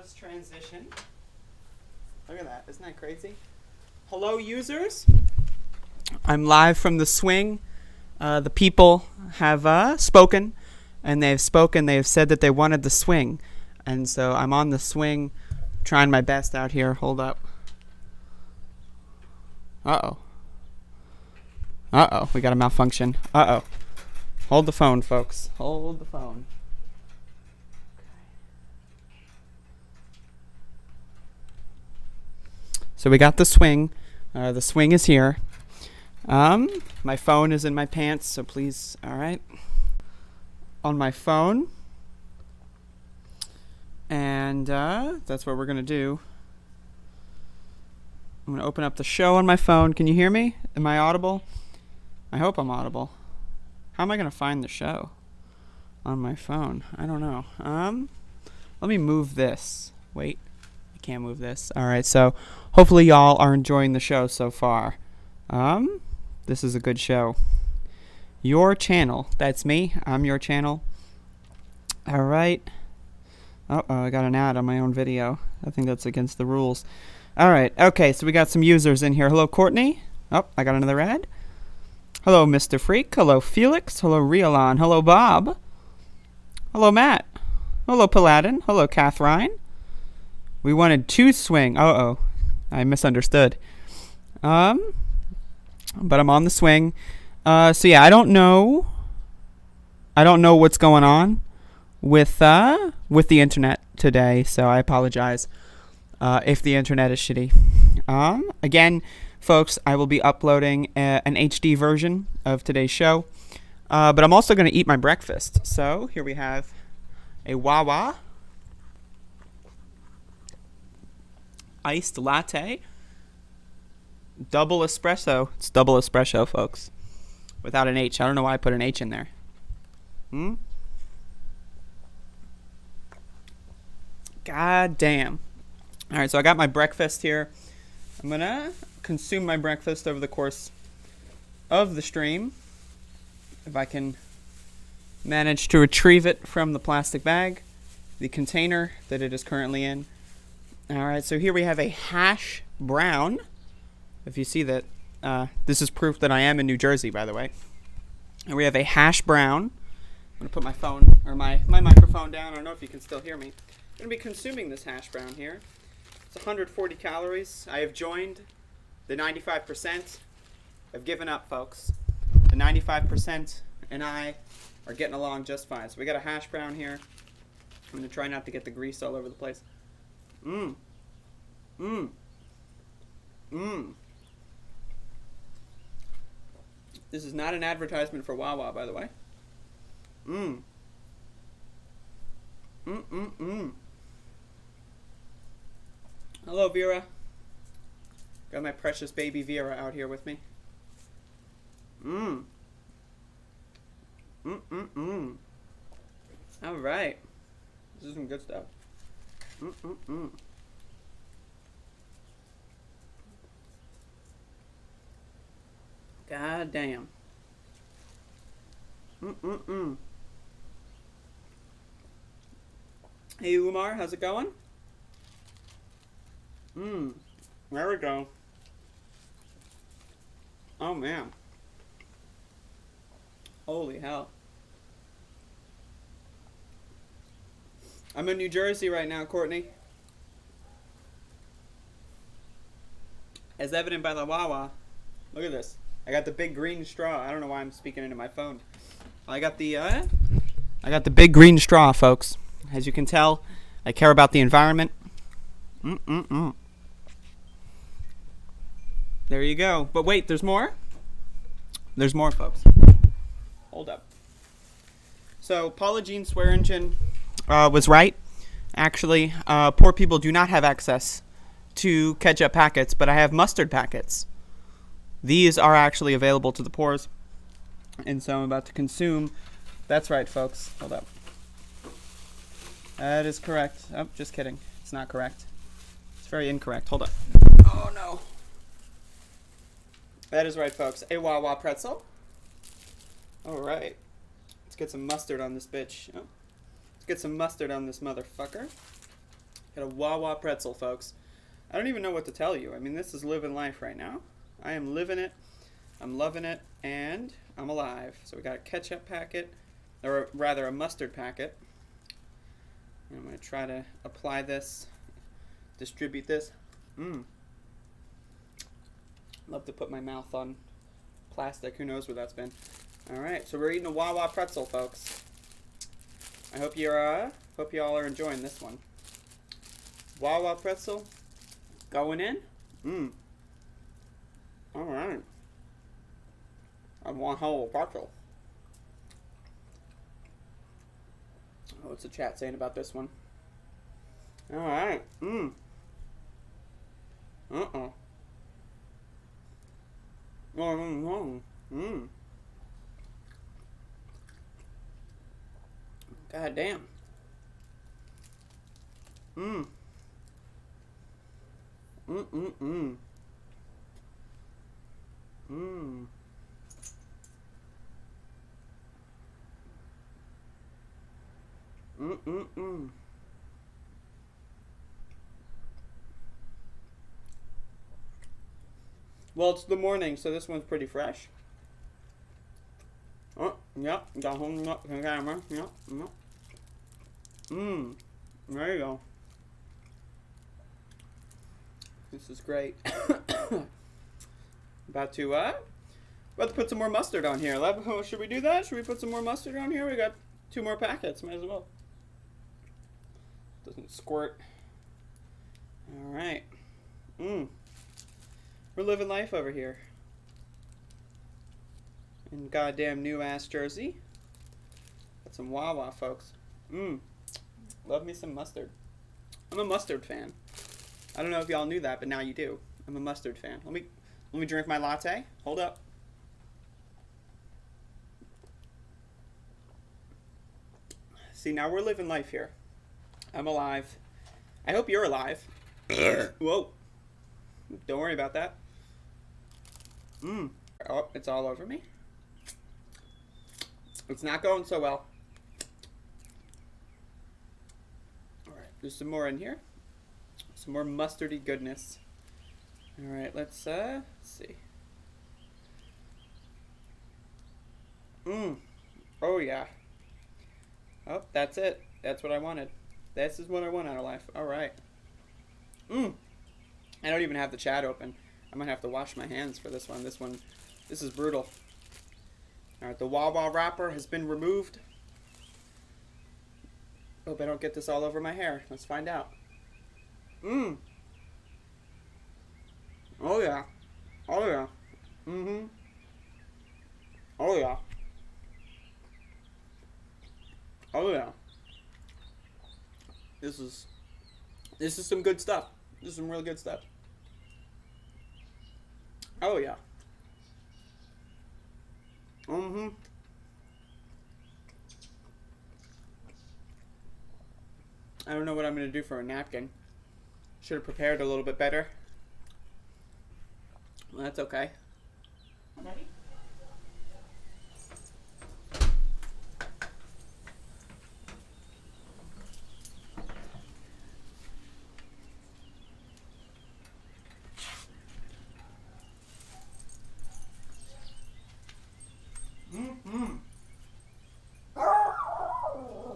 seamless transition. Look at that. Isn't that crazy? Hello, users. I'm live from the swing. The people have spoken, and they've spoken. They've said that they wanted the swing. And so I'm on the swing, trying my best out here. Hold up. Uh-oh. Uh-oh. We got a malfunction. Uh-oh. Hold the phone, folks. Hold the phone. So we got the swing. The swing is here. My phone is in my pants, so please, all right. On my phone. And that's what we're going to do. I'm going to open up the show on my phone. Can you hear me? Am I audible? I hope I'm audible. How am I going to find the show on my phone? I don't know. Let me move this. Wait. I can't move this. All right, so hopefully y'all are enjoying the show so far. This is a good show. Your channel. That's me. I'm your channel. All right. Uh-oh, I got an ad on my own video. I think that's against the rules. All right. Okay, so we got some users in here. Hello, Courtney. Oh, I got another ad. Hello, Mr. Freak. Hello, Felix. Hello, Rialon. Hello, Bob. Hello, Matt. Hello, Paladin. Hello, Catherine. We wanted to swing. Uh-oh. I misunderstood. But I'm on the swing. So yeah, I don't know what's going on with the internet today, so I apologize if the internet is shitty. Again, folks, I will be uploading an HD version of today's show, but I'm also going to eat my breakfast. So here we have a Wawa iced latte, double espresso. It's double espresso, folks, without an H. I don't know why I put an H in there. God damn. All right, so I got my breakfast here. I'm going to consume my breakfast over the course of the stream, if I can manage to retrieve it from the plastic bag, the container that it is currently in. All right, so here we have a hash brown. If you see that, this is proof that I am in New Jersey, by the way. And we have a hash brown. I'm going to put my phone, or my microphone down. I don't know if you can still hear me. I'm going to be consuming this hash brown here. It's 140 calories. I have joined the 95%. I've given up, folks. The 95% and I are getting along just fine. So we got a hash brown here. I'm going to try not to get the grease all over the place. This is not an advertisement for Wawa, by the way. Hello, Vera. Got my precious baby Vera out here with me. All right. This is some good stuff. God damn. Hey, Umar, how's it going? There we go. Oh, man. Holy hell. I'm in New Jersey right now, Courtney. As evident by the Wawa. Look at this. I got the big green straw. I don't know why I'm speaking into my phone. I got the big green straw, folks. As you can tell, I care about the environment. There you go. But wait, there's more? There's more, folks. Hold up. So, Paula Jean Swearingen was right. Actually, poor people do not have access to ketchup packets, but I have mustard packets. These are actually available to the poors. And so I'm about to consume. That's right, folks. Hold up. That is correct. Oh, just kidding. It's not correct. It's very incorrect. Hold up. Oh, no. That is right, folks. A Wawa pretzel. All right. Let's get some mustard on this bitch. Oh. Let's get some mustard on this motherfucker. Got a Wawa pretzel, folks. I don't even know what to tell you. I mean, this is living life right now. I am living it. I'm loving it, and I'm alive. So we got a ketchup packet, or rather a mustard packet. And I'm going to try to apply this, distribute this. Love to put my mouth on plastic. Who knows where that's been. All right, so we're eating a Wawa pretzel, folks. I hope you're hope you all are enjoying this one. Wawa pretzel going in. All right. I want whole pretzel. Oh, what's the chat saying about this one? All right. God damn. Well, it's the morning, so this one's pretty fresh. Oh, yep, got home up the camera. Yep. There you go. This is great. About to put some more mustard on here. Should we do that? Should we put some more mustard on here? We got 2 more packets. Might as well. Doesn't squirt. All right. We're living life over here. In goddamn new ass Jersey. Got some Wawa, folks. Love me some mustard. I'm a mustard fan. I don't know if y'all knew that, but now you do. I'm a mustard fan. Let me drink my latte. Hold up. See, now we're living life here. I'm alive. I hope you're alive. Whoa. Don't worry about that. Oh, it's all over me. It's not going so well. Alright, there's some more in here. Some more mustardy goodness. Alright, let's see. Oh yeah. Oh, that's it. That's what I wanted. This is what I want out of life. Alright. I don't even have the chat open. I'm gonna have to wash my hands for this one. This is brutal. Alright, the Wawa wrapper has been removed. Hope I don't get this all over my hair. Let's find out. Oh yeah. Oh yeah. Oh yeah. Oh yeah. This is some good stuff. This is some real good stuff. Oh yeah. I don't know what I'm gonna do for a napkin. Should have prepared a little bit better. Well, that's okay. Ready?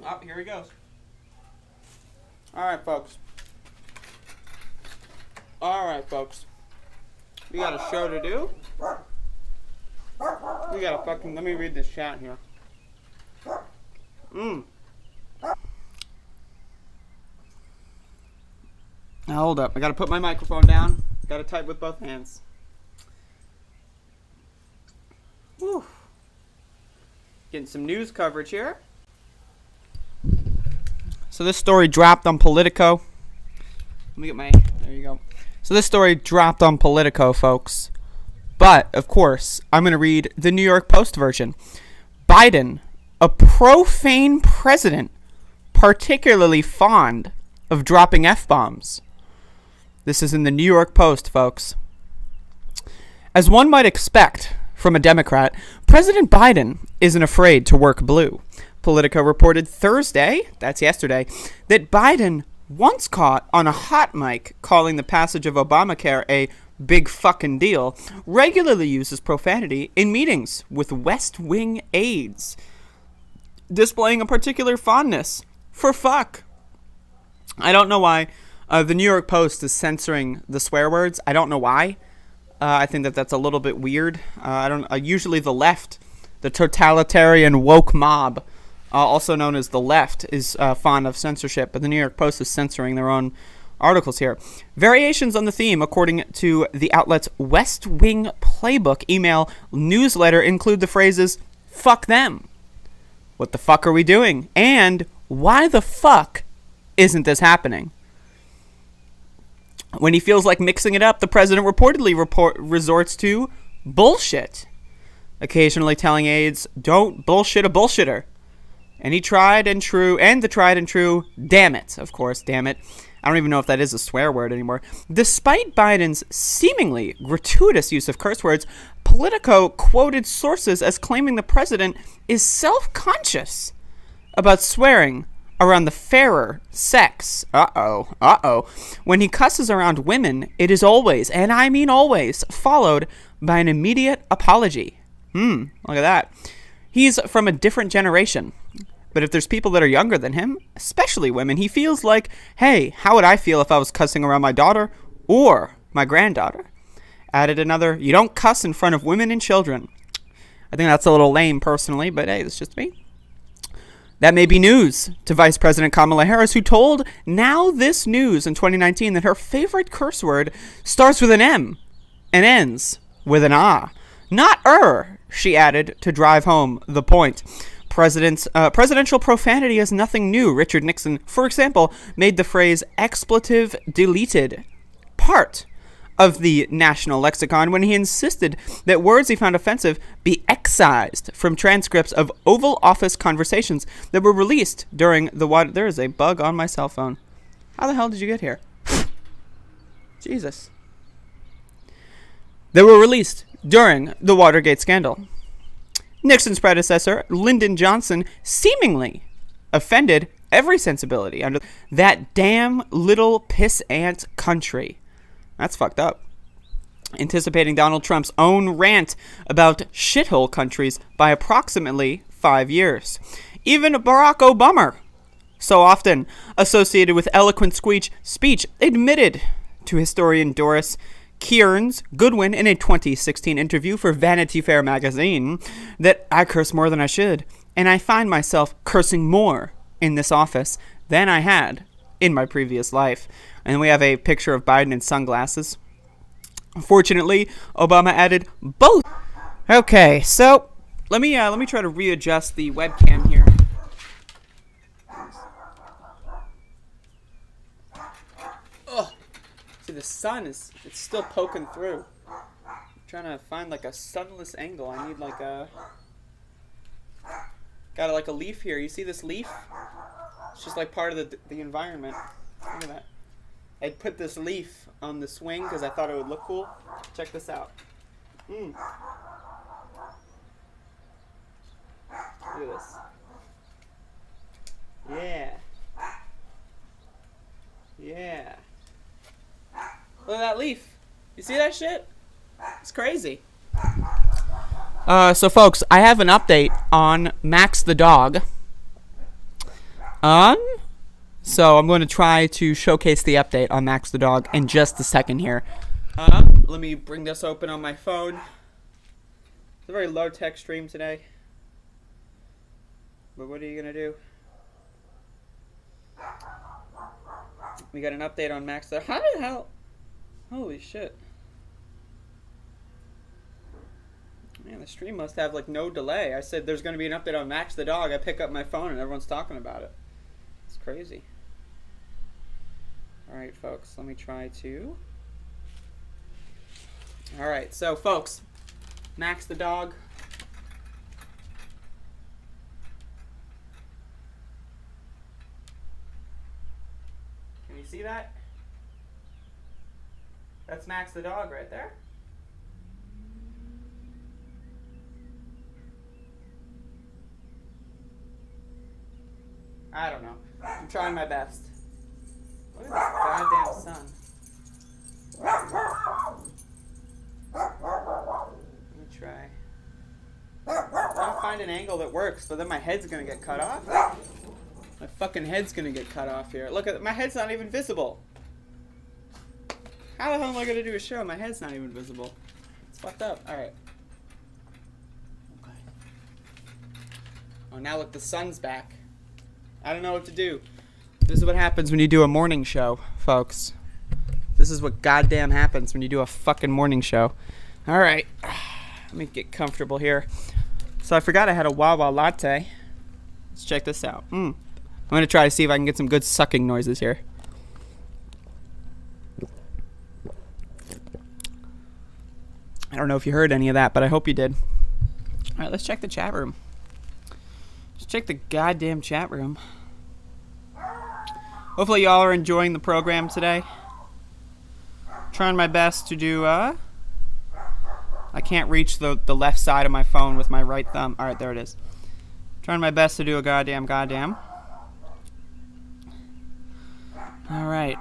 Oh, here he goes. Alright, folks. We got a show to do. We got a fucking... Let me read this chat here. Now, hold up. I gotta put my microphone down. Gotta type with both hands. Whew. Getting some news coverage here. So this story dropped on Politico. Let me get my... There you go. So this story dropped on Politico, folks. But, of course, I'm going to read the New York Post version. Biden, a profane president, particularly fond of dropping F-bombs. This is in the New York Post, folks. As one might expect from a Democrat, President Biden isn't afraid to work blue. Politico reported Thursday, that's yesterday, that Biden once caught on a hot mic calling the passage of Obamacare a big fucking deal, regularly uses profanity in meetings with West Wing aides, displaying a particular fondness for fuck. I don't know why the New York Post is censoring the swear words. I don't know why. I think that that's a little bit weird. Usually the left, the totalitarian woke mob, also known as the left, is fond of censorship, but the New York Post is censoring their own articles here. Variations on the theme, according to the outlet's West Wing Playbook email newsletter, include the phrases, fuck them, what the fuck are we doing, and why the fuck isn't this happening? When he feels like mixing it up, the president reportedly resorts to bullshit, occasionally telling aides, don't bullshit a bullshitter. And the tried and true, damn it, of course, damn it. I don't even know if that is a swear word anymore. Despite Biden's seemingly gratuitous use of curse words, Politico quoted sources as claiming the president is self-conscious about swearing around the fairer sex. When he cusses around women, it is always, and I mean always, followed by an immediate apology. Look at that. He's from a different generation. But if there's people that are younger than him, especially women, he feels like, hey, how would I feel if I was cussing around my daughter or my granddaughter? Added another, you don't cuss in front of women and children. I think that's a little lame personally, but hey, that's just me. That may be news to Vice President Kamala Harris, who told Now This News in 2019 that her favorite curse word starts with an M and ends with an ah. Not she added to drive home the point. Presidential profanity is nothing new. Richard Nixon, for example, made the phrase expletive deleted part of the national lexicon when he insisted that words he found offensive be excised from transcripts of Oval Office conversations that were released during the water. There is a bug on my cell phone. How the hell did you get here? Jesus. They were released during the Watergate scandal. Nixon's predecessor, Lyndon Johnson, seemingly offended every sensibility under that damn little pissant country. That's fucked up. Anticipating Donald Trump's own rant about shithole countries by approximately 5 years. Even Barack Obama, so often associated with eloquent speech, admitted to historian Doris Kearns Goodwin in a 2016 interview for Vanity Fair magazine that I curse more than I should, and I find myself cursing more in this office than I had in my previous life. And we have a picture of Biden in sunglasses. Fortunately, Obama added both. Okay, so let me try to readjust the webcam here. See, the sun it's still poking through. I'm trying to find like a sunless angle. I need like a got a leaf here. You see this leaf? It's just like part of the environment. Look at that. I put this leaf on the swing because I thought it would look cool. Check this out. Look at this. Yeah. Look at that leaf. You see that shit? It's crazy. So folks, I have an update on Max the dog. So I'm going to try to showcase the update on Max the dog in just a second here. Let me bring this open on my phone. It's a very low-tech stream today. But what are you going to do? We got an update on Max the dog. How the hell? Holy shit. Man, the stream must have like no delay. I said there's going to be an update on Max the dog. I pick up my phone and everyone's talking about it. It's crazy. Alright, folks. Let me try to... Alright, so folks. Max the dog. Can you see that? That's Max the dog right there. I don't know. I'm trying my best. Look at this goddamn sun. Let me try. I'm trying to find an angle that works, but then my head's gonna get cut off. My fucking head's gonna get cut off here. Look at my head's not even visible. How the hell am I gonna do a show? My head's not even visible. It's fucked up. Alright. Okay. Oh, now look, the sun's back. I don't know what to do. This is what happens when you do a morning show, folks. This is what goddamn happens when you do a fucking morning show. Alright. Let me get comfortable here. So I forgot I had a Wawa latte. Let's check this out. I'm going to try to see if I can get some good sucking noises here. I don't know if you heard any of that, but I hope you did. Alright, let's check the chat room. Let's check the goddamn chat room. Hopefully y'all are enjoying the program today. Trying my best to do, I can't reach the left side of my phone with my right thumb. Alright, there it is. Trying my best to do a goddamn. Alright.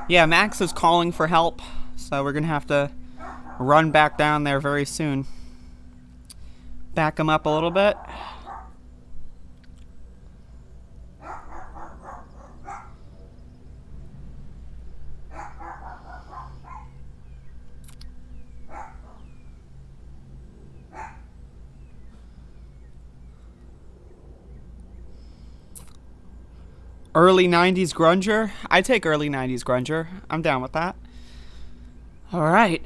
Yeah, Max is calling for help, so we're gonna have to run back down there very soon. Back him up a little bit. Early 90s grunger? I take early 90s grunger. I'm down with that. Alright.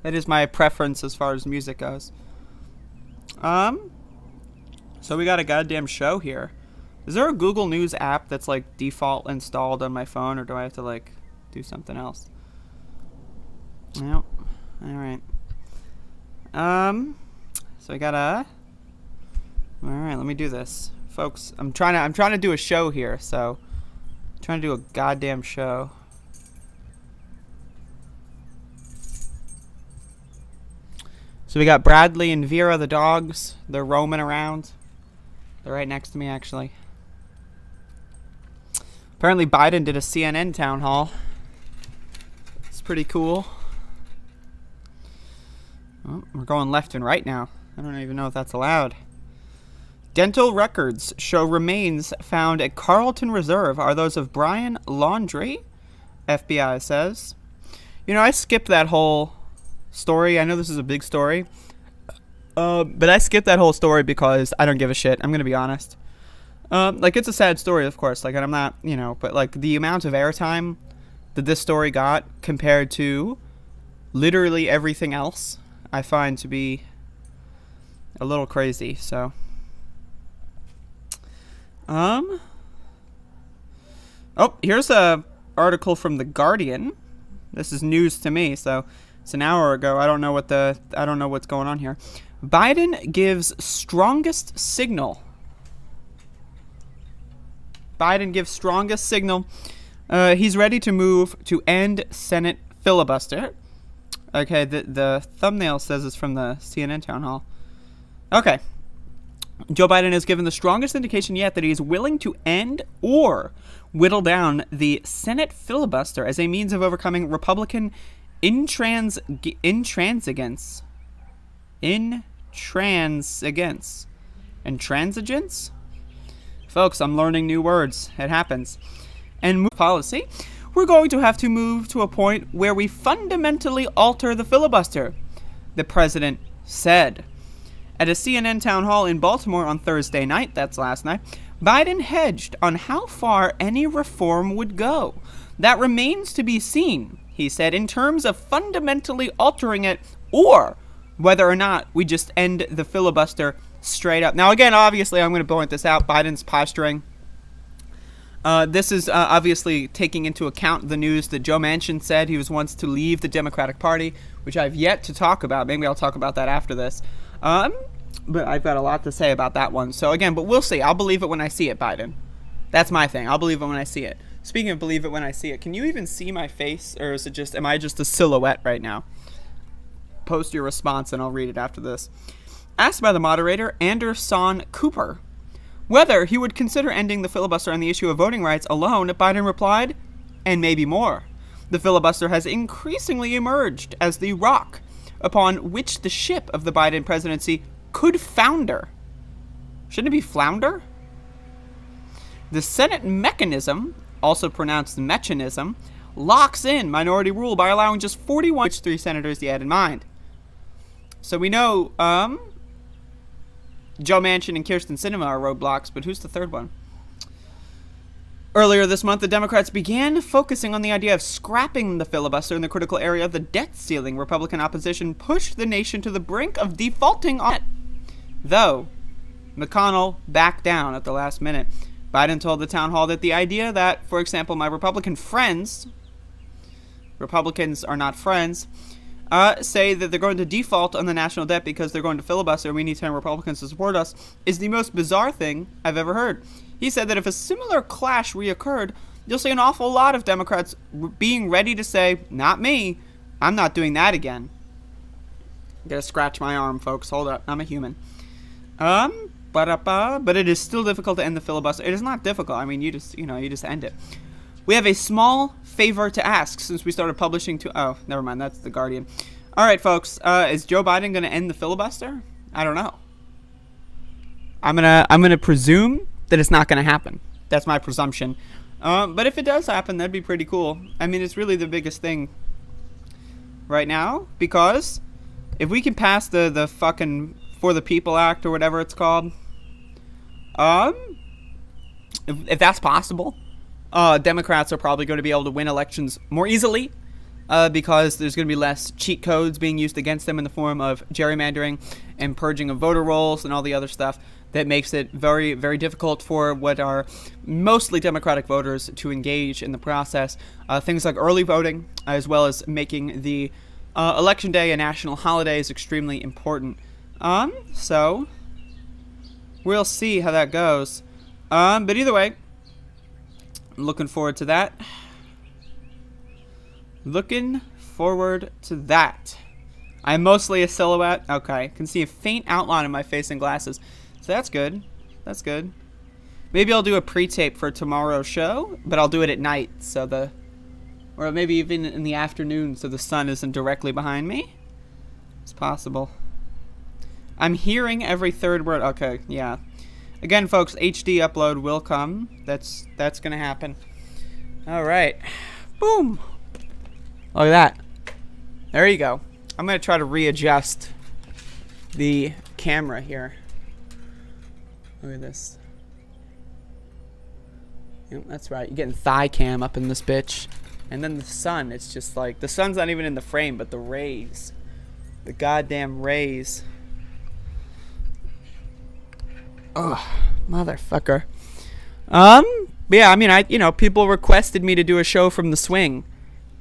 That is my preference as far as music goes. So we got a goddamn show here. Is there a Google News app that's like default installed on my phone, or do I have to like do something else? Nope. Alright. So I gotta... Alright, let me do this. Folks, I'm trying to do a show here, so I'm trying to do a goddamn show. So we got Bradley and Vera, the dogs. They're roaming around. They're right next to me, actually. Apparently Biden did a CNN town hall. It's pretty cool. Oh, we're going left and right now. I don't even know if that's allowed. Dental records show remains found at Carlton Reserve are those of Brian Laundrie, FBI says. You know, I skipped that whole story. I know this is a big story. But I skipped that whole story because I don't give a shit. I'm going to be honest. Like, it's a sad story, of course. Like, and I'm not, you know, but, like, the amount of airtime that this story got compared to literally everything else, I find to be a little crazy, so... Oh, here's a article from The Guardian. This is news to me, so it's an hour ago. I don't know what's going on here. Biden gives strongest signal. Biden gives strongest signal. He's ready to move to end Senate filibuster. Okay, the thumbnail says it's from the CNN town hall. Okay. Joe Biden has given the strongest indication yet that he is willing to end or whittle down the Senate filibuster as a means of overcoming Republican intransigence. Intransigence? Folks, I'm learning new words. It happens. And move policy, we're going to have to move to a point where we fundamentally alter the filibuster, the president said. At a CNN town hall in Baltimore on Thursday night, that's last night, Biden hedged on how far any reform would go. That remains to be seen, he said, in terms of fundamentally altering it or whether or not we just end the filibuster straight up. Now, again, obviously, I'm going to point this out. Biden's posturing. This is obviously taking into account the news that Joe Manchin said he was wants to leave the Democratic Party, which I've yet to talk about. Maybe I'll talk about that after this. But I've got a lot to say about that one. So again, but we'll see. I'll believe it when I see it, Biden. That's my thing. I'll believe it when I see it. Speaking of believe it when I see it, can you even see my face, or is it just, am I just a silhouette right now? Post your response and I'll read it after this. Asked by the moderator, Anderson Cooper, whether he would consider ending the filibuster on the issue of voting rights alone, Biden replied, and maybe more. The filibuster has increasingly emerged as the rock upon which the ship of the Biden presidency could founder. Shouldn't it be flounder? The Senate mechanism, also pronounced mechanism, locks in minority rule by allowing just 41, which 3 senators he had in mind. So we know Joe Manchin and Kyrsten Sinema are roadblocks, but who's the third one? Earlier this month, the Democrats began focusing on the idea of scrapping the filibuster in the critical area of the debt ceiling. Republican opposition pushed the nation to the brink of defaulting on it. Though McConnell backed down at the last minute. Biden told the town hall that the idea that, for example, my Republican friends, Republicans are not friends, say that they're going to default on the national debt because they're going to filibuster and we need 10 Republicans to support us is the most bizarre thing I've ever heard. He said that if a similar clash reoccurred, you'll see an awful lot of Democrats being ready to say, not me, I'm not doing that again. I'm gonna scratch my arm, folks. Hold up, I'm a human. But it is still difficult to end the filibuster. It is not difficult. I mean, you just end it. We have a small favor to ask since we started publishing oh, never mind. That's The Guardian. All right, folks. Is Joe Biden going to end the filibuster? I don't know. I'm gonna presume that it's not going to happen. That's my presumption. But if it does happen, that'd be pretty cool. I mean, it's really the biggest thing right now because if we can pass the fucking For the People Act or whatever it's called, if that's possible, Democrats are probably going to be able to win elections more easily because there's going to be less cheat codes being used against them in the form of gerrymandering and purging of voter rolls and all the other stuff that makes it very, very difficult for what are mostly Democratic voters to engage in the process. Things like early voting, as well as making the election day a national holiday is extremely important. So we'll see how that goes. But either way, I'm looking forward to that. Looking forward to that. I'm mostly a silhouette. Okay, can see a faint outline of my face in glasses. So that's good. That's good. Maybe I'll do a pre-tape for tomorrow's show, but I'll do it at night, or maybe even in the afternoon, so the sun isn't directly behind me. It's possible. I'm hearing every third word. Okay, yeah. Again, folks, HD upload will come. That's gonna happen. All right. Boom. Look at that. There you go. I'm gonna try to readjust the camera here. Look at this. Yep, that's right. You're getting thigh cam up in this bitch. And then the sun, it's just like, the sun's not even in the frame, but the rays. The goddamn rays. Ugh, motherfucker. Yeah, I mean, people requested me to do a show from the swing.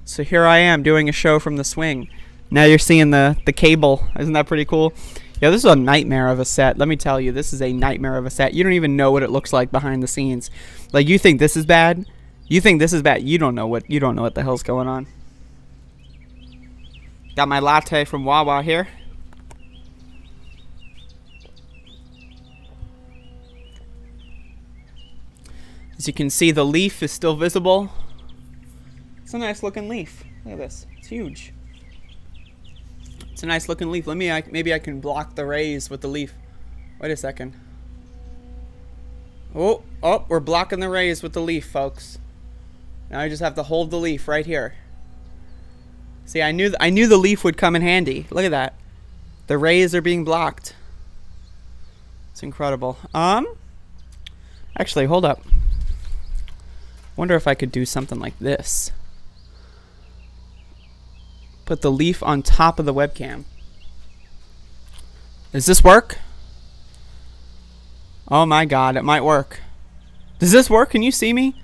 So here I am doing a show from the swing. Now you're seeing the cable. Isn't that pretty cool? Yeah, this is a nightmare of a set. Let me tell you, this is a nightmare of a set. You don't even know what it looks like behind the scenes. Like, you think this is bad? You think this is bad? You don't know what the hell's going on. Got my latte from Wawa here. As you can see, the leaf is still visible. It's a nice looking leaf. Look at this. It's huge. It's a nice looking leaf. Maybe I can block the rays with the leaf. Wait a second. Oh, we're blocking the rays with the leaf, folks. Now I just have to hold the leaf right here. See, I knew the leaf would come in handy. Look at that. The rays are being blocked. It's incredible. Actually, hold up. Wonder if I could do something like this. Put the leaf on top of the webcam. Does this work? Oh my god, it might work. Does this work? Can you see me?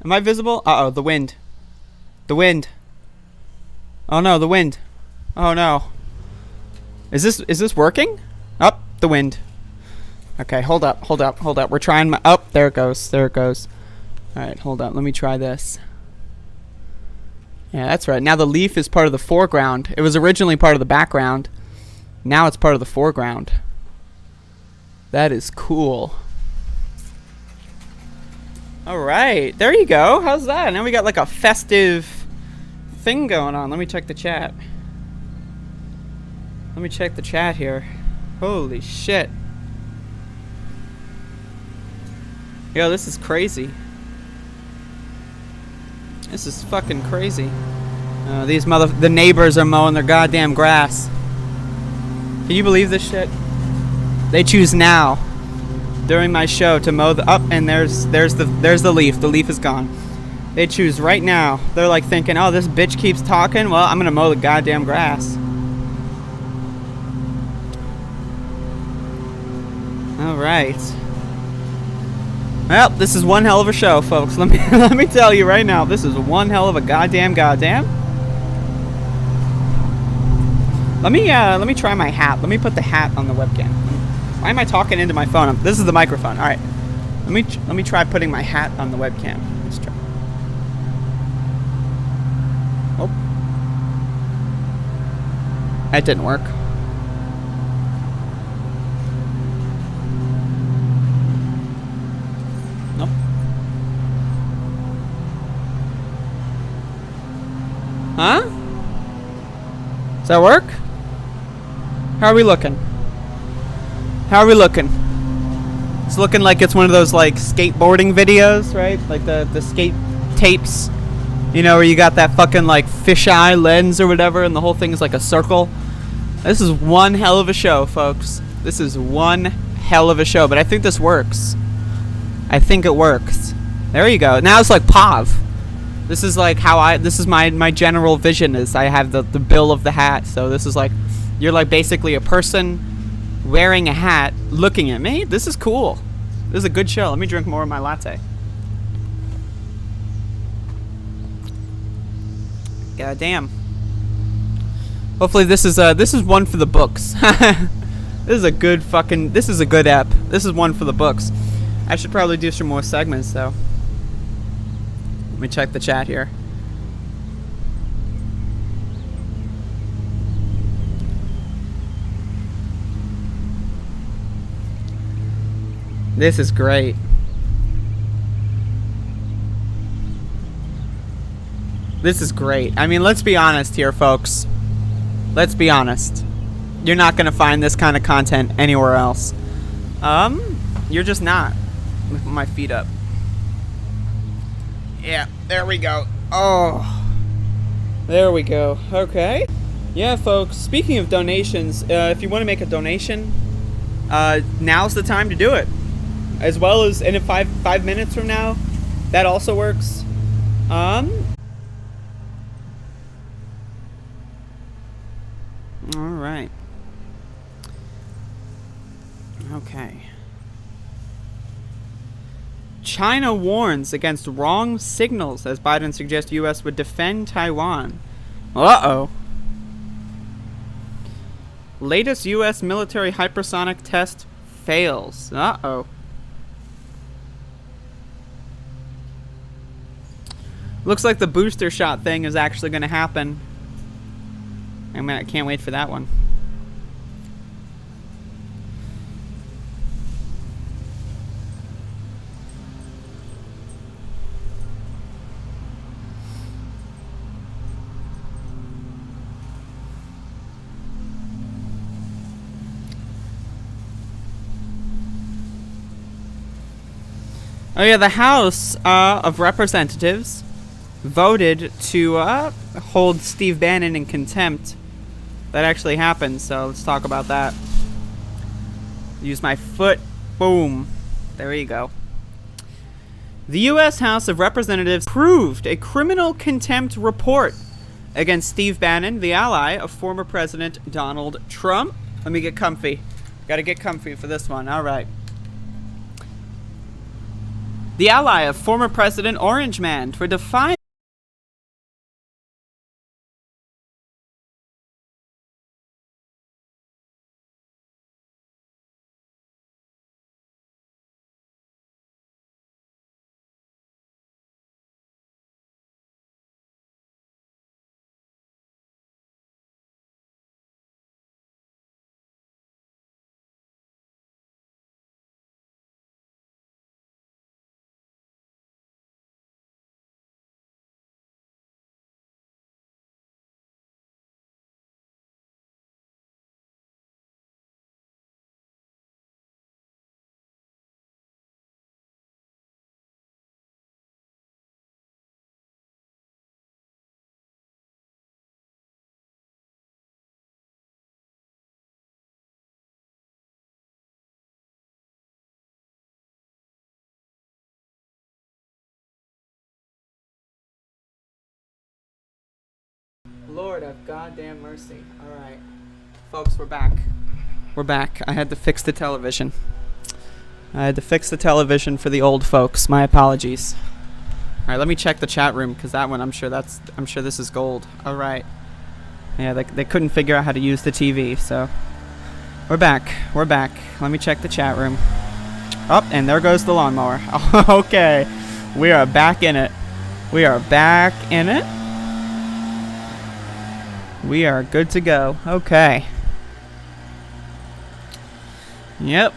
Am I visible? Uh-oh, the wind. The wind. Oh no, the wind. Oh no. Is this working? Up, the wind. Okay, hold up. We're trying my... Oh, there it goes. Alright, hold up. Let me try this. Yeah, that's right. Now the leaf is part of the foreground. It was originally part of the background. Now it's part of the foreground. That is cool. All right, there you go. How's that? Now we got like a festive thing going on. Let me check the chat. Let me check the chat here. Holy shit. Yo, this is crazy. This is fucking crazy. The neighbors are mowing their goddamn grass. Can you believe this shit? They choose now, during my show, to mow the up, and there's the leaf. The leaf is gone. They choose right now. They're like thinking, oh, this bitch keeps talking. Well, I'm gonna mow the goddamn grass. All right. Well, this is one hell of a show, folks. Let me tell you right now, this is one hell of a goddamn. Let me try my hat. Let me put the hat on the webcam. Why am I talking into my phone? This is the microphone. All right. Let me try putting my hat on the webcam. Let's try. Oh. That didn't work. Nope. Huh? Does that work? How are we looking? It's looking like it's one of those like skateboarding videos, right? Like the skate tapes, you know, where you got that fucking like fisheye lens or whatever, and the whole thing is like a circle. This is one hell of a show, folks. This is one hell of a show, but I think this works. I think it works. There you go. Now it's like POV. This is like this is my general vision is I have the bill of the hat. So this is like, you're like basically a person wearing a hat looking at me. This is cool. This is a good show. Let me drink more of my latte. God damn. Hopefully this is one for the books. This is a good ep. This is one for the books. I should probably do some more segments though. Let me check the chat here. This is great. This is great. I mean, let's be honest here, folks. Let's be honest. You're not gonna find this kind of content anywhere else. You're just not. Let me put my feet up. Yeah, there we go. Oh, there we go. Okay. Yeah, folks. Speaking of donations, if you want to make a donation, now's the time to do it. As well as in 5 minutes from now, that also works. All right. Okay. China warns against wrong signals as Biden suggests U.S. would defend Taiwan. Uh-oh. Latest U.S. military hypersonic test fails. Uh-oh. Looks like the booster shot thing is actually going to happen. I can't wait for that one. Oh yeah, the House of Representatives voted to hold Steve Bannon in contempt. That actually happened, so let's talk about that. Use my foot. Boom. There you go. The U.S. House of Representatives approved a criminal contempt report against Steve Bannon, the ally of former President Donald Trump. Let me get comfy. Gotta get comfy for this one. All right. The ally of former President Orange Man for defying have goddamn mercy. All right. Folks, we're back. We're back. I had to fix the television. I had to fix the television for the old folks. My apologies. All right, let me check the chat room because that one, I'm sure this is gold. All right. Yeah, they couldn't figure out how to use the TV, so we're back. We're back. Let me check the chat room. Oh, and there goes the lawnmower. Okay, we are back in it. We are back in it. We are good to go. Okay. Yep.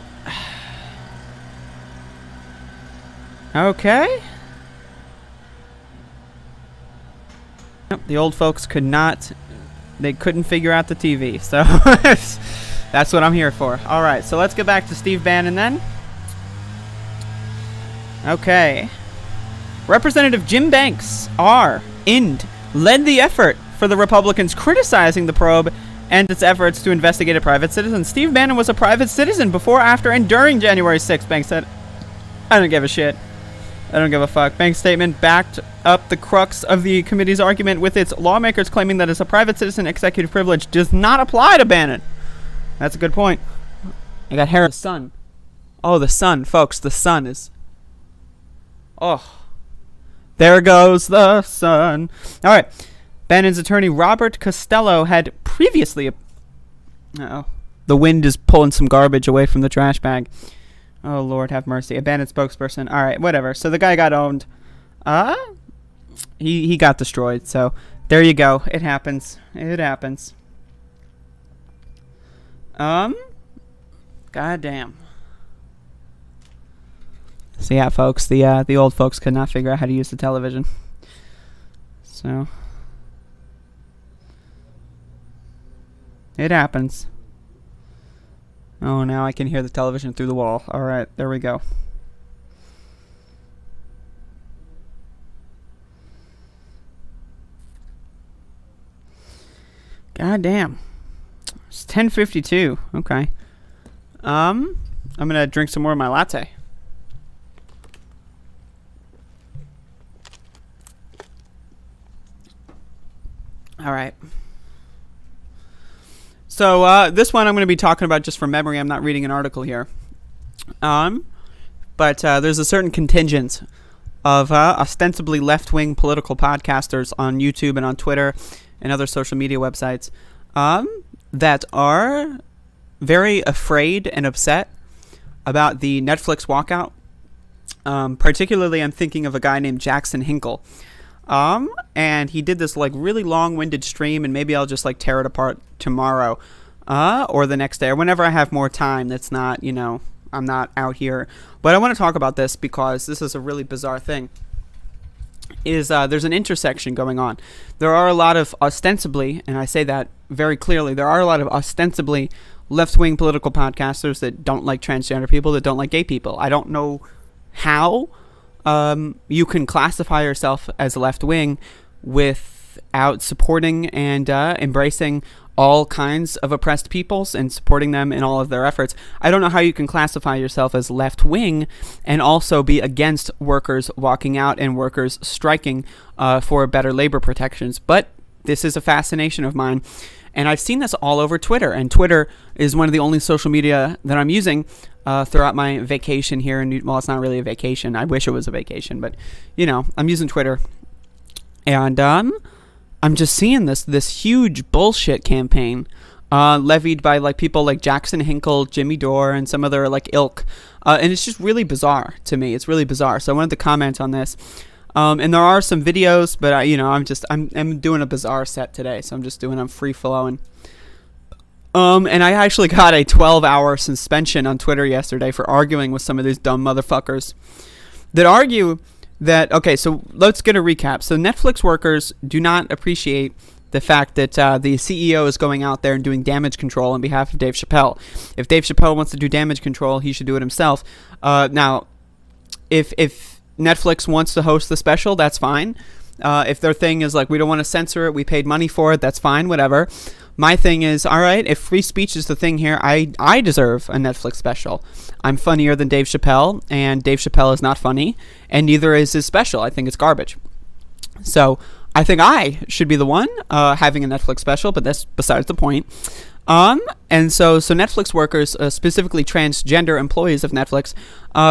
Okay. Yep, the old folks couldn't figure out the TV, so that's what I'm here for. All right, so let's get back to Steve Bannon then. Okay. Representative Jim Banks, led the effort for the Republicans criticizing the probe and its efforts to investigate a private citizen. Steve Bannon was a private citizen before, after, and during January 6th, Banks said. I don't give a shit. I don't give a fuck. Banks' statement backed up the crux of the committee's argument, with its lawmakers claiming that as a private citizen, executive privilege does not apply to Bannon. That's a good point. I got hair. The sun. Oh, the sun, folks. The sun is... Oh. There goes the sun. All right. Bannon's attorney, Robert Costello, had previously... Uh-oh. The wind is pulling some garbage away from the trash bag. Oh, Lord, have mercy. A Bannon spokesperson. All right, whatever. So the guy got owned. He got destroyed. So there you go. It happens. It happens. Goddamn. So yeah, folks, the old folks could not figure out how to use the television. So it happens. Oh, now I can hear the television through the wall. All right, there we go. God damn. It's 10:52. Okay. I'm gonna drink some more of my latte. All right. So this one I'm going to be talking about just from memory. I'm not reading an article here. But there's a certain contingent of ostensibly left-wing political podcasters on YouTube and on Twitter and other social media websites that are very afraid and upset about the Netflix walkout. Particularly, I'm thinking of a guy named Jackson Hinkle. And he did this like really long-winded stream, and maybe I'll just like tear it apart tomorrow, or the next day, or whenever I have more time. That's not, I'm not out here. But I want to talk about this because this is a really bizarre thing. There's an intersection going on. There are a lot of ostensibly, and I say that very clearly, there are a lot of ostensibly left-wing political podcasters that don't like transgender people, that don't like gay people. I don't know how you can classify yourself as left-wing without supporting and embracing all kinds of oppressed peoples and supporting them in all of their efforts. I don't know how you can classify yourself as left-wing and also be against workers walking out and workers striking for better labor protections. But this is a fascination of mine. And I've seen this all over Twitter. And Twitter is one of the only social media that I'm using throughout my vacation here in well, it's not really a vacation. I wish it was a vacation, but I'm using Twitter, and I'm just seeing this huge bullshit campaign levied by like people like Jackson Hinkle, Jimmy Dore, and some other like ilk, and it's just really bizarre to me. It's really bizarre. So I wanted to comment on this. And there are some videos, but I'm doing a bizarre set today, so I'm free flowing. And I actually got a 12-hour suspension on Twitter yesterday for arguing with some of these dumb motherfuckers that argue that, okay, so let's get a recap. So Netflix workers do not appreciate the fact that the CEO is going out there and doing damage control on behalf of Dave Chappelle. If Dave Chappelle wants to do damage control, he should do it himself. Now, if Netflix wants to host the special, that's fine. If their thing is like, we don't want to censor it, we paid money for it, that's fine, whatever. My thing is, all right, if free speech is the thing here, I deserve a Netflix special. I'm funnier than Dave Chappelle, and Dave Chappelle is not funny, and neither is his special. I think it's garbage. So I think I should be the one having a Netflix special, but that's besides the point. And so Netflix workers, specifically transgender employees of Netflix,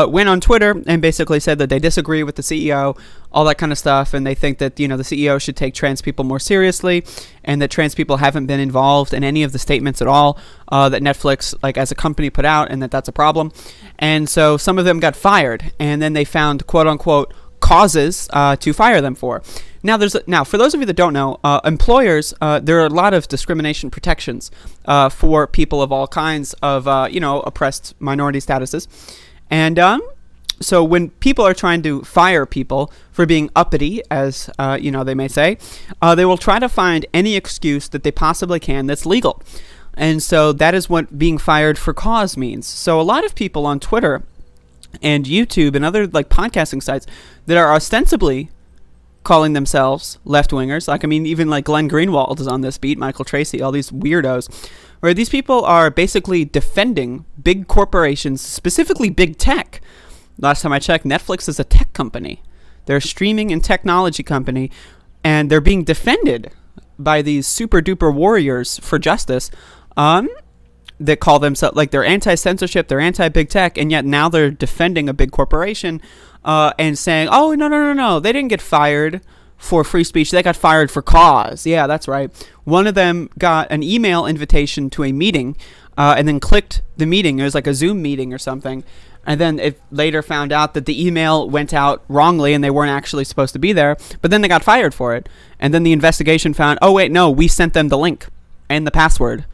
went on Twitter and basically said that they disagree with the CEO, all that kind of stuff, and they think that, the CEO should take trans people more seriously, and that trans people haven't been involved in any of the statements at all that Netflix, like as a company, put out, and that's a problem. And so some of them got fired, and then they found quote unquote causes to fire them for. Now, for those of you that don't know, employers, there are a lot of discrimination protections for people of all kinds of, oppressed minority statuses. And so when people are trying to fire people for being uppity, as, they may say, they will try to find any excuse that they possibly can that's legal. And so that is what being fired for cause means. So a lot of people on Twitter and YouTube and other podcasting sites that are ostensibly calling themselves left-wingers, even Glenn Greenwald is on this beat, Michael Tracy, all these weirdos, where these people are basically defending big corporations, specifically big tech. Last time I checked, Netflix is a tech company. They're a streaming and technology company, and they're being defended by these super-duper warriors for justice that call themselves, they're anti-censorship, they're anti-big tech, and yet now they're defending a big corporation and saying, oh, no, they didn't get fired for free speech, they got fired for cause. Yeah, that's right. One of them got an email invitation to a meeting and then clicked the meeting. It was like a Zoom meeting or something. And then it later found out that the email went out wrongly and they weren't actually supposed to be there, but then they got fired for it. And then the investigation found, oh, wait, no, we sent them the link and the password.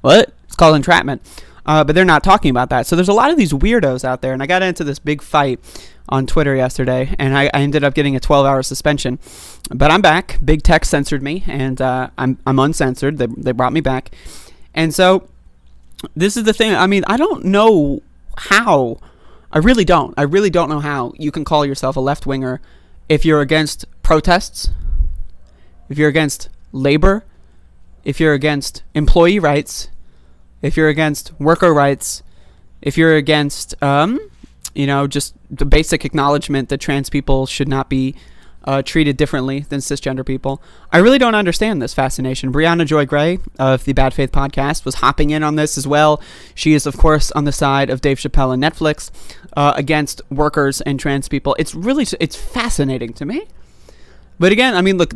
What? It's called entrapment. But they're not talking about that. So there's a lot of these weirdos out there, and I got into this big fight on Twitter yesterday, and I ended up getting a 12-hour suspension. But I'm back. Big Tech censored me, and I'm uncensored. They brought me back. And so this is the thing. I don't know how. I really don't know how you can call yourself a left-winger if you're against protests, if you're against labor, if you're against employee rights, if you're against worker rights, if you're against, just the basic acknowledgement that trans people should not be treated differently than cisgender people. I really don't understand this fascination. Brianna Joy Gray of the Bad Faith podcast was hopping in on this as well. She is, of course, on the side of Dave Chappelle and Netflix against workers and trans people. It's fascinating to me. But again, look,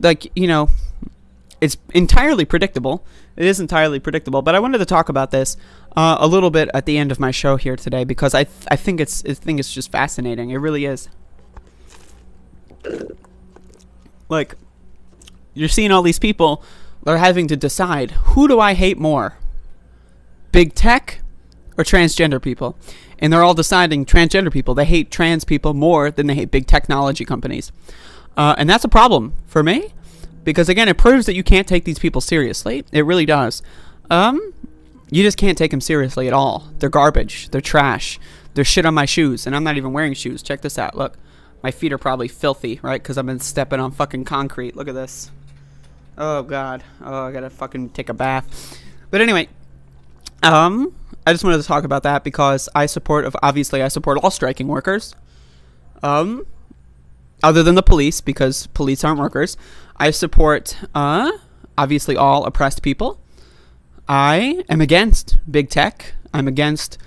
it's entirely predictable. It is entirely predictable. But I wanted to talk about this a little bit at the end of my show here today because I think it's just fascinating. It really is. You're seeing all these people that are having to decide, who do I hate more? Big tech or transgender people? And they're all deciding transgender people. They hate trans people more than they hate big technology companies. And that's a problem for me. Because, again, it proves that you can't take these people seriously. It really does. You just can't take them seriously at all. They're garbage. They're trash. They're shit on my shoes. And I'm not even wearing shoes. Check this out. Look. My feet are probably filthy, right? Because I've been stepping on fucking concrete. Look at this. Oh, God. Oh, I gotta fucking take a bath. But anyway, I just wanted to talk about that because I support all striking workers. Other than the police, because police aren't workers. I support, obviously, all oppressed people. I am against big tech. I'm against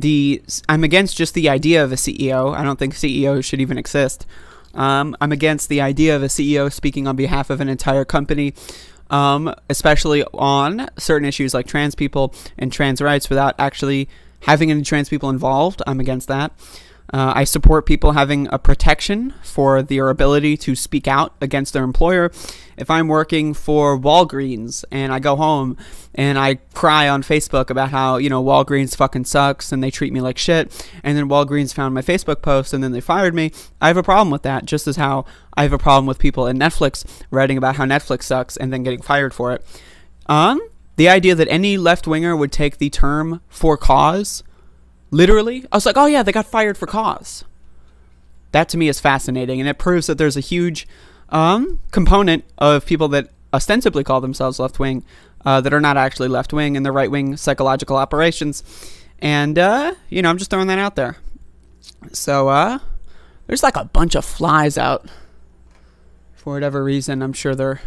just the idea of a CEO. I don't think CEOs should even exist. I'm against the idea of a CEO speaking on behalf of an entire company, especially on certain issues like trans people and trans rights without actually having any trans people involved. I'm against that. I support people having a protection for their ability to speak out against their employer. If I'm working for Walgreens and I go home and I cry on Facebook about how, Walgreens fucking sucks and they treat me like shit, and then Walgreens found my Facebook post and then they fired me, I have a problem with that, just as how I have a problem with people at Netflix writing about how Netflix sucks and then getting fired for it. The idea that any left-winger would take the term for cause literally, I was like, oh yeah, they got fired for cause. That to me is fascinating, and it proves that there's a huge component of people that ostensibly call themselves left-wing that are not actually left-wing, and they're right-wing psychological operations. And, I'm just throwing that out there. So, there's like a bunch of flies out. For whatever reason, I'm sure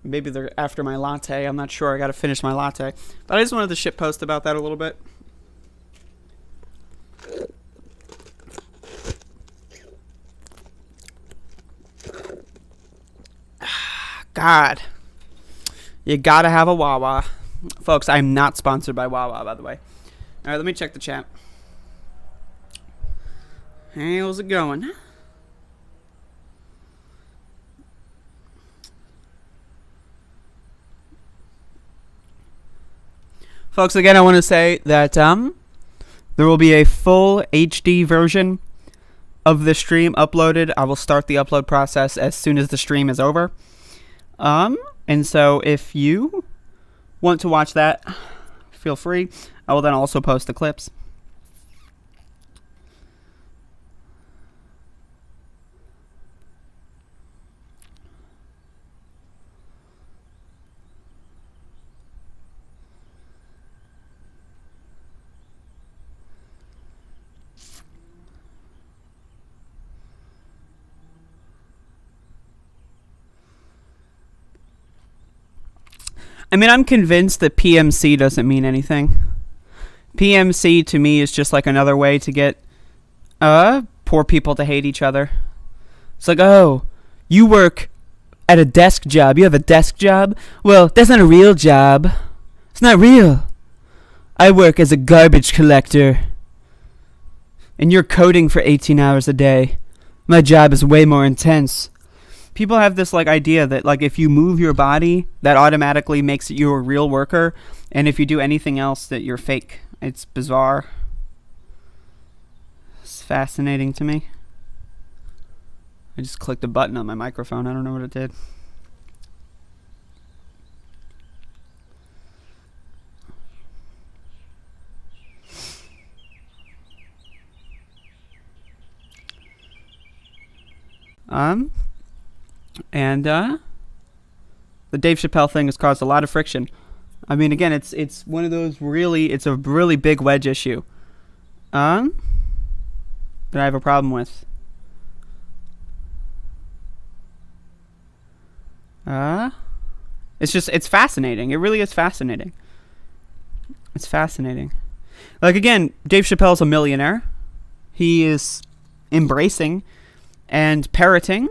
maybe they're after my latte. I'm not sure. I got to finish my latte. But I just wanted to shitpost about that a little bit. God. You gotta have a Wawa. Folks, I'm not sponsored by Wawa, by the way. Alright, let me check the chat. How's it going? Folks, again, I want to say that there will be a full HD version of the stream uploaded. I will start the upload process as soon as the stream is over. And so if you want to watch that, feel free. I will then also post the clips. I mean, I'm convinced that PMC doesn't mean anything. PMC to me is just like another way to get poor people to hate each other. It's like, oh, you work at a desk job. You have a desk job? Well, that's not a real job. It's not real. I work as a garbage collector. And you're coding for 18 hours a day. My job is way more intense. People have this like idea that like if you move your body, that automatically makes you a real worker, and if you do anything else, that you're fake. It's bizarre. It's fascinating to me. I just clicked a button on my microphone. I don't know what it did. And the Dave Chappelle thing has caused a lot of friction. I mean, again, it's one of those it's a really big wedge issue. That I have a problem with. It's fascinating. It really is fascinating. It's fascinating. Like, again, Dave Chappelle's a millionaire. He is embracing and parroting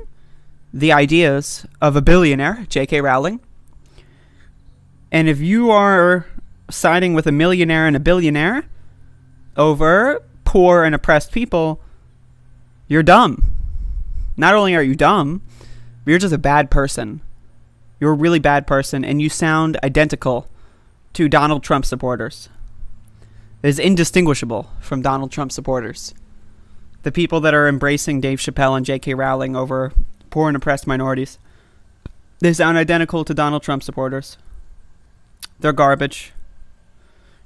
the ideas of a billionaire, J.K. Rowling. And if you are siding with a millionaire and a billionaire over poor and oppressed people, you're dumb. Not only are you dumb, but you're just a bad person. You're a really bad person, and you sound identical to Donald Trump supporters. It is indistinguishable from Donald Trump supporters. The people that are embracing Dave Chappelle and J.K. Rowling over poor and oppressed minorities, they sound identical to Donald Trump supporters. They're garbage.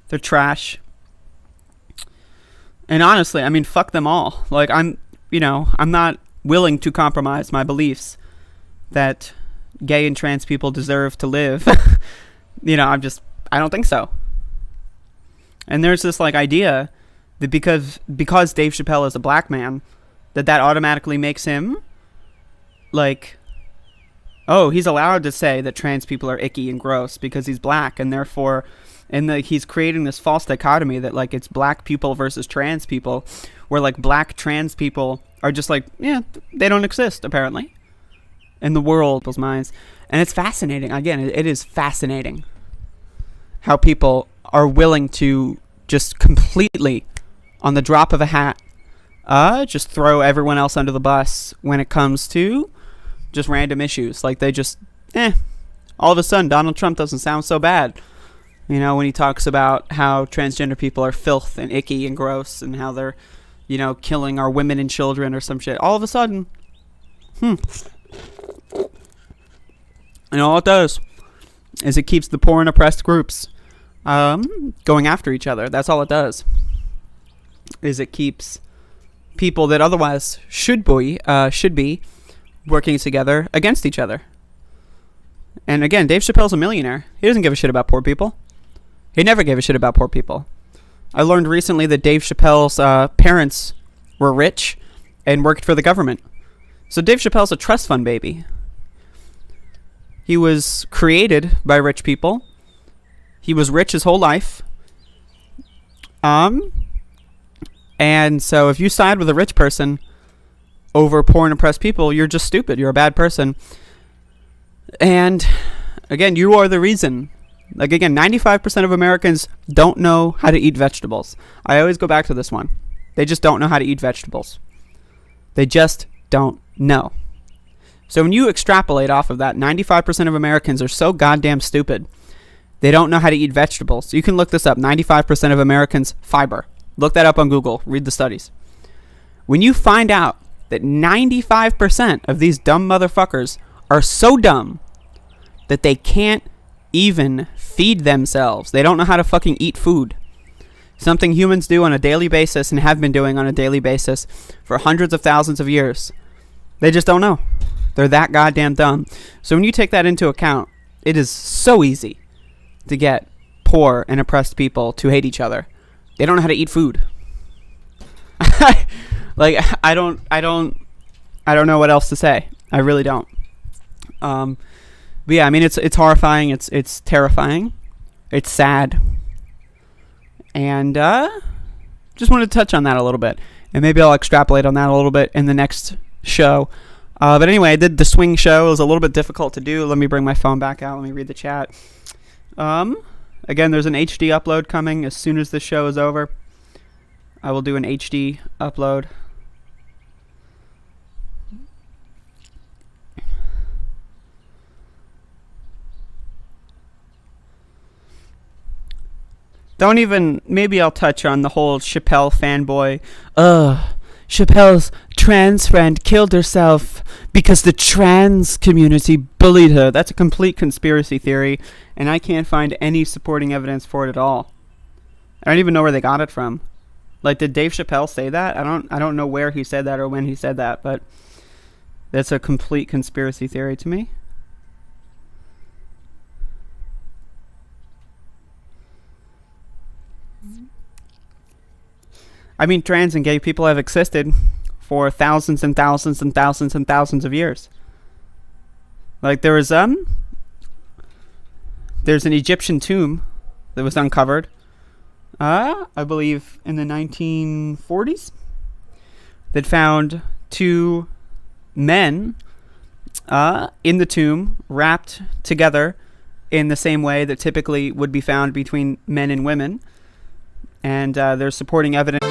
They're trash. And honestly, I mean, fuck them all. Like, I'm not willing to compromise my beliefs that gay and trans people deserve to live. I don't think so. And there's this like idea that because Dave Chappelle is a black man, that automatically makes him like, oh, he's allowed to say that trans people are icky and gross because he's black, and therefore, he's creating this false dichotomy that like it's black people versus trans people, where like black trans people are just like, yeah, they don't exist apparently in the world, people's minds. And it's fascinating. Again, it is fascinating how people are willing to just completely, on the drop of a hat, just throw everyone else under the bus when it comes to just random issues. Like they just, all of a sudden Donald Trump doesn't sound so bad. You know, when he talks about how transgender people are filth and icky and gross and how they're, killing our women and children or some shit. All of a sudden, and all it does is it keeps the poor and oppressed groups going after each other. That's all it does. Is it keeps people that otherwise should be working together against each other. And again, Dave Chappelle's a millionaire. He doesn't give a shit about poor people. He never gave a shit about poor people. I learned recently that Dave Chappelle's parents were rich and worked for the government. So Dave Chappelle's a trust fund baby. He was created by rich people. He was rich his whole life. And so if you side with a rich person over poor and oppressed people, you're just stupid. You're a bad person. And again, you are the reason. Like, again, 95% of Americans don't know how to eat vegetables. I always go back to this one. They just don't know how to eat vegetables. They just don't know. So when you extrapolate off of that, 95% of Americans are so goddamn stupid. They don't know how to eat vegetables. You can look this up. 95% of Americans, fiber. Look that up on Google. Read the studies. When you find out that 95% of these dumb motherfuckers are so dumb that they can't even feed themselves. They don't know how to fucking eat food. Something humans do on a daily basis and have been doing on a daily basis for hundreds of thousands of years. They just don't know. They're that goddamn dumb. So when you take that into account, it is so easy to get poor and oppressed people to hate each other. They don't know how to eat food. Like, I don't know what else to say. I really don't. But yeah, I mean, it's horrifying. It's terrifying. It's sad. And just wanted to touch on that a little bit, and maybe I'll extrapolate on that a little bit in the next show. But anyway, I did the swing show. It was a little bit difficult to do. Let me bring my phone back out. Let me read the chat. Again, there's an HD upload coming as soon as this show is over. I will do an HD upload. Don't even, maybe I'll touch on the whole Chappelle fanboy. Chappelle's trans friend killed herself because the trans community bullied her. That's a complete conspiracy theory, and I can't find any supporting evidence for it at all. I don't even know where they got it from. Like, did Dave Chappelle say that? I don't know where he said that or when he said that, but that's a complete conspiracy theory to me. I mean, trans and gay people have existed for thousands and thousands and thousands and thousands of years. Like, there's an Egyptian tomb that was uncovered, I believe in the 1940s, that found two men in the tomb wrapped together in the same way that typically would be found between men and women. And there's supporting evidence.